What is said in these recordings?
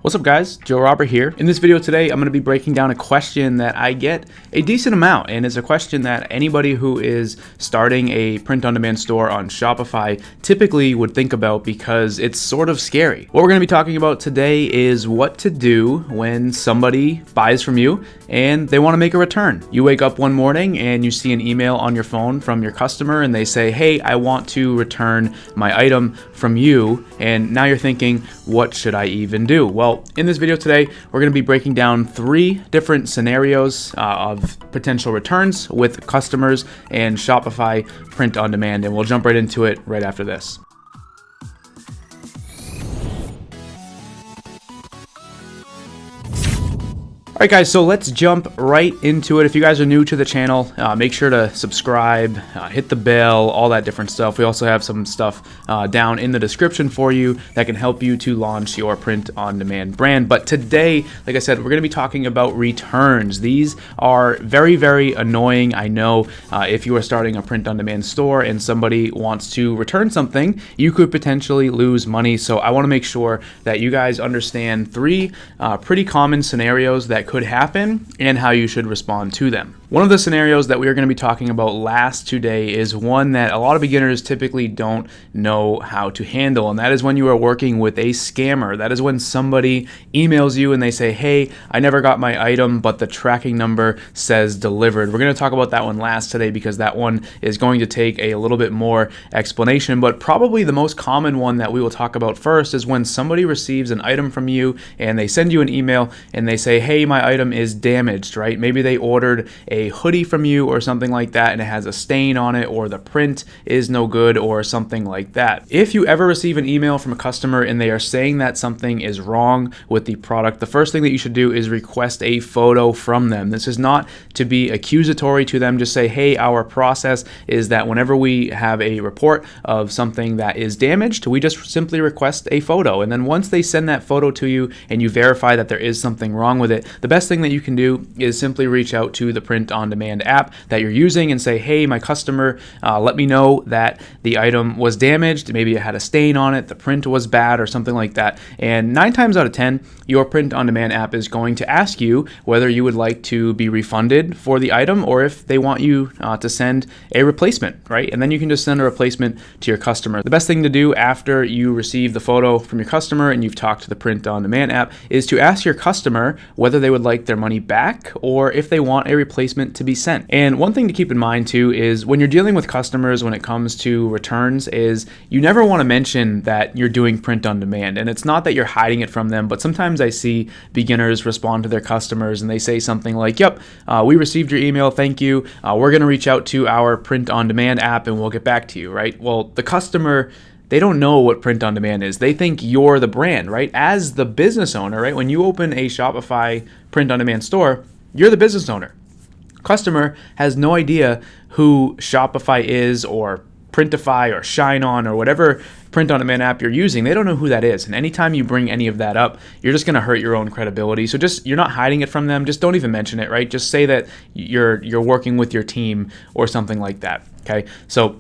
What's up guys, Joe Robert here. In this video today, I'm going to be breaking down a question that I get a decent amount, and it's a question that anybody who is starting a print-on-demand store on Shopify typically would think about because it's sort of scary. What we're going to be talking about today is what to do when somebody buys from you and they want to make a return. You wake up one morning and you see an email on your phone from your customer and they say, hey, I want to return my item from you, and now you're thinking, what should I even do? Well, in this video today, we're going to be breaking down 3 different scenarios of potential returns with customers and Shopify print on demand, and we'll jump right into it right after this. All right guys, so let's jump right into it. If you guys are new to the channel, make sure to subscribe, hit the bell, all that different stuff. We also have some stuff down in the description for you that can help you to launch your print-on-demand brand. But today, like I said, we're going to be talking about returns. These are very, very annoying. I know if you are starting a print-on-demand store and somebody wants to return something, you could potentially lose money. So I want to make sure that you guys understand 3 pretty common scenarios that could happen and how you should respond to them. One of the scenarios that we are going to be talking about last today is one that a lot of beginners typically don't know how to handle, and that is when you are working with a scammer. That is when somebody emails you and they say, hey, I never got my item, but the tracking number says delivered. We're going to talk about that one last today because that one is going to take a little bit more explanation, but probably the most common one that we will talk about first is when somebody receives an item from you and they send you an email and they say, hey, my item is damaged, right? Maybe they ordered a hoodie from you or something like that and it has a stain on it, or the print is no good or something like that. If you ever receive an email from a customer and they are saying that something is wrong with the product, the first thing that you should do is request a photo from them. This is not to be accusatory to them. Just say, hey, our process is that whenever we have a report of something that is damaged, we just simply request a photo. And then once they send that photo to you and you verify that there is something wrong with it, the best thing that you can do is simply reach out to the print-on-demand app that you're using and say, hey, my customer, let me know that the item was damaged. Maybe it had a stain on it, the print was bad or something like that. And 9 times out of 10, your print-on-demand app is going to ask you whether you would like to be refunded for the item or if they want you to send a replacement, right? And then you can just send a replacement to your customer. The best thing to do after you receive the photo from your customer and you've talked to the print-on-demand app is to ask your customer whether they would like their money back or if they want a replacement to be sent. And one thing to keep in mind too is when you're dealing with customers when it comes to returns is you never want to mention that you're doing print on demand. And it's not that you're hiding it from them, but sometimes I see beginners respond to their customers and they say something like, yep, we received your email, thank you. We're going to reach out to our print on demand app and we'll get back to you, right? Well, the customer, they don't know what print on demand is. They think you're the brand, right? As the business owner, right? When you open a Shopify print on demand store, you're the business owner. Customer has no idea who Shopify is or Printify or Shine On or whatever print on demand app you're using. They don't know who that is. And anytime you bring any of that up, you're just going to hurt your own credibility. So you're not hiding it from them. Just don't even mention it, right? Just say that you're working with your team or something like that. Okay. So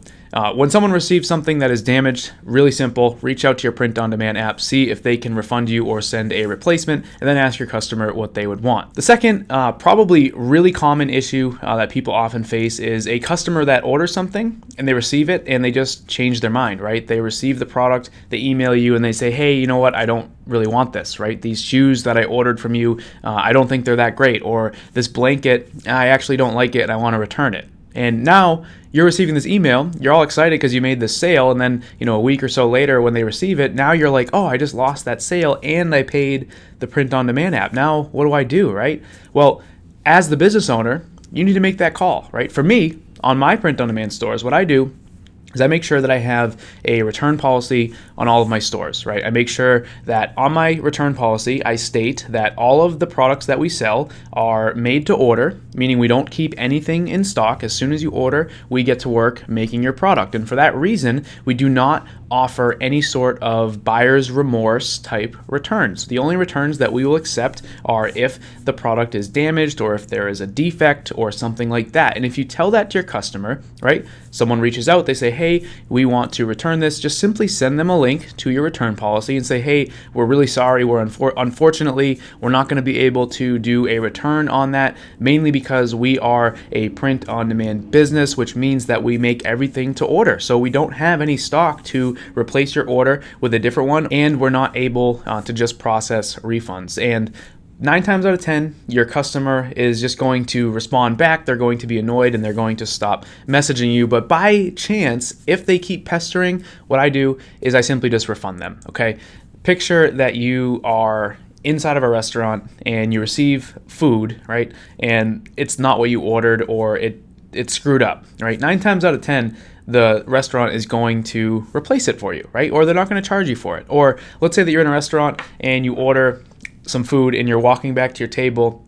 when someone receives something that is damaged, really simple, reach out to your print-on-demand app, see if they can refund you or send a replacement, and then ask your customer what they would want. The second, probably really common issue that people often face is a customer that orders something and they receive it and they just change their mind, right? They receive the product, they email you and they say, hey, you know what, I don't really want this, right? These shoes that I ordered from you, I don't think they're that great, or this blanket, I actually don't like it and I want to return it. And now you're receiving this email, you're all excited because you made this sale, and then, a week or so later when they receive it, now you're like, oh, I just lost that sale and I paid the print-on-demand app. Now what do I do, right? Well, as the business owner, you need to make that call, right? For me, on my print-on-demand stores, what I do is I make sure that I have a return policy on all of my stores, right? I make sure that on my return policy, I state that all of the products that we sell are made to order, meaning we don't keep anything in stock. As soon as you order, we get to work making your product. And for that reason, we do not offer any sort of buyer's remorse type returns. The only returns that we will accept are if the product is damaged or if there is a defect or something like that. And if you tell that to your customer, right? Someone reaches out, they say, hey, we want to return this, just simply send them a link to your return policy and say, hey, we're really sorry. Unfortunately, we're not going to be able to do a return on that, mainly because we are a print on demand business, which means that we make everything to order. So we don't have any stock to replace your order with a different one, and we're not able to just process refunds. And 9 times out of 10, your customer is just going to respond back. They're going to be annoyed and they're going to stop messaging you. But by chance, if they keep pestering, what I do is I simply just refund them, okay? Picture that you are inside of a restaurant and you receive food, right? And it's not what you ordered, or it's screwed up, right? 9 times out of 10, the restaurant is going to replace it for you, right? Or they're not going to charge you for it. Or let's say that you're in a restaurant and you order some food and you're walking back to your table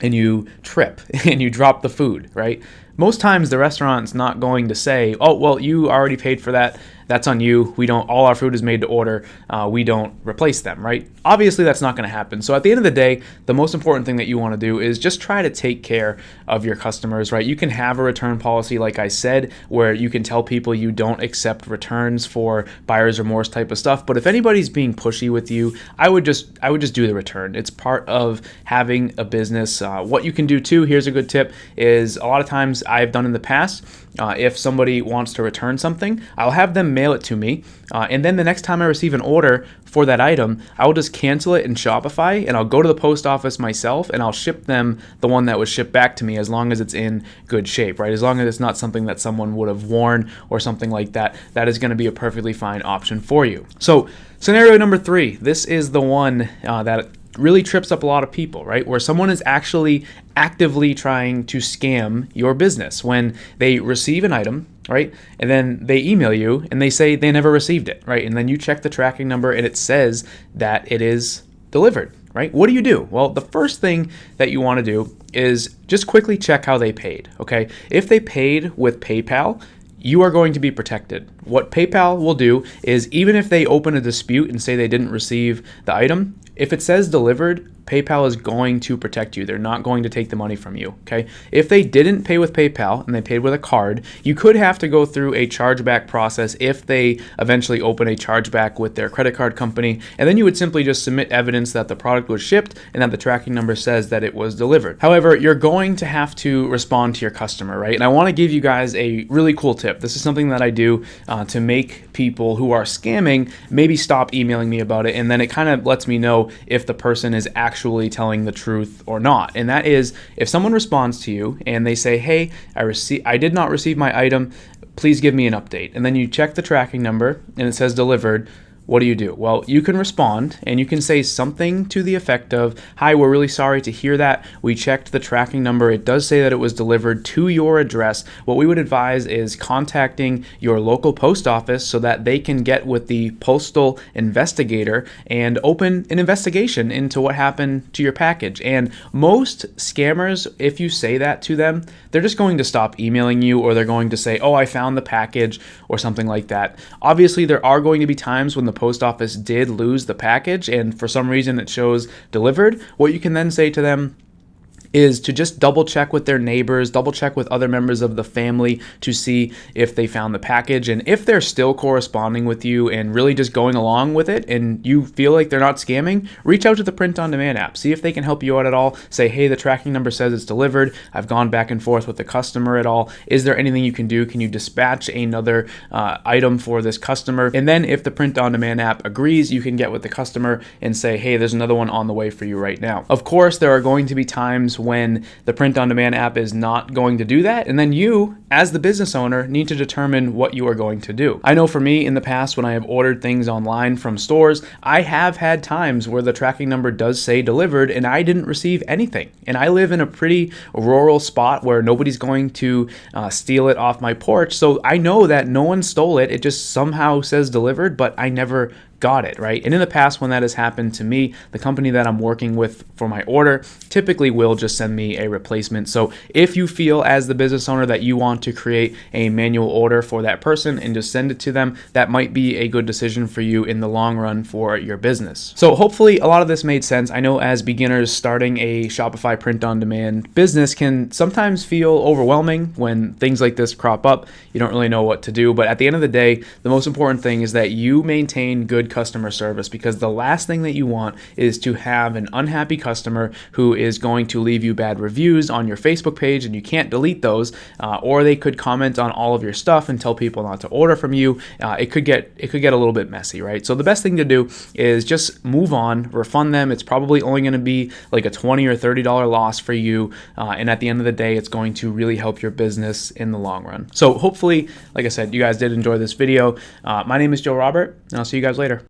and you trip and you drop the food, right? Most times the restaurant's not going to say, oh, well, you already paid for that. That's on you. All our food is made to order. We don't replace them, right? Obviously, that's not going to happen. So at the end of the day, the most important thing that you want to do is just try to take care of your customers, right? You can have a return policy, like I said, where you can tell people you don't accept returns for buyer's remorse type of stuff. But if anybody's being pushy with you, I would just do the return. It's part of having a business. What you can do too, here's a good tip, is a lot of times I've done in the past, if somebody wants to return something, I'll have them mail it to me. And then the next time I receive an order for that item, I will just cancel it in Shopify and I'll go to the post office myself and I'll ship them the one that was shipped back to me, as long as it's in good shape, right? As long as it's not something that someone would have worn or something like that, that is going to be a perfectly fine option for you. So scenario number 3, this is the one that really trips up a lot of people, right? Where someone is actually actively trying to scam your business when they receive an item, right? And then they email you and they say they never received it, right? And then you check the tracking number and it says that it is delivered, right? What do you do? Well, the first thing that you want to do is just quickly check how they paid, okay? If they paid with PayPal, you are going to be protected. What PayPal will do is, even if they open a dispute and say they didn't receive the item, if it says delivered, PayPal is going to protect you. They're not going to take the money from you, okay? If they didn't pay with PayPal and they paid with a card, you could have to go through a chargeback process if they eventually open a chargeback with their credit card company, and then you would simply just submit evidence that the product was shipped and that the tracking number says that it was delivered. However, you're going to have to respond to your customer, right? And I want to give you guys a really cool tip. This is something that I do to make people who are scamming maybe stop emailing me about it, and then it kind of lets me know if the person is actually telling the truth or not. And that is, if someone responds to you and they say, hey, I did not receive my item, please give me an update. And then you check the tracking number and it says delivered. What do? Well, you can respond and you can say something to the effect of, hi, we're really sorry to hear that. We checked the tracking number. It does say that it was delivered to your address. What we would advise is contacting your local post office so that they can get with the postal investigator and open an investigation into what happened to your package. And most scammers, if you say that to them, they're just going to stop emailing you, or they're going to say, oh, I found the package, or something like that. Obviously, there are going to be times when the post office did lose the package and for some reason it shows delivered. What you can then say to them is to just double check with their neighbors, double check with other members of the family to see if they found the package. And if they're still corresponding with you and really just going along with it and you feel like they're not scamming, reach out to the print on demand app. See if they can help you out at all. Say, hey, the tracking number says it's delivered. I've gone back and forth with the customer at all. Is there anything you can do? Can you dispatch another item for this customer? And then if the print on demand app agrees, you can get with the customer and say, hey, there's another one on the way for you right now. Of course, there are going to be times when the print on demand app is not going to do that, and then you, as the business owner, need to determine what you are going to do. I know for me, in the past, when I have ordered things online from stores, I have had times where the tracking number does say delivered and I didn't receive anything. And I live in a pretty rural spot where nobody's going to steal it off my porch, so I know that no one stole it. It just somehow says delivered, but I never got it, right? And in the past, when that has happened to me, the company that I'm working with for my order typically will just send me a replacement. So if you feel as the business owner that you want to create a manual order for that person and just send it to them, that might be a good decision for you in the long run for your business. So hopefully a lot of this made sense. I know as beginners, starting a Shopify print-on-demand business can sometimes feel overwhelming when things like this crop up. You don't really know what to do, but at the end of the day, the most important thing is that you maintain good customer service, because the last thing that you want is to have an unhappy customer who is going to leave you bad reviews on your Facebook page and you can't delete those, or they could comment on all of your stuff and tell people not to order from you. It could get a little bit messy, right? So the best thing to do is just move on, refund them. It's probably only going to be like a $20 or $30 loss for you, and at the end of the day, it's going to really help your business in the long run. So hopefully, like I said, you guys did enjoy this video. My name is Joe Robert, and I'll see you guys later.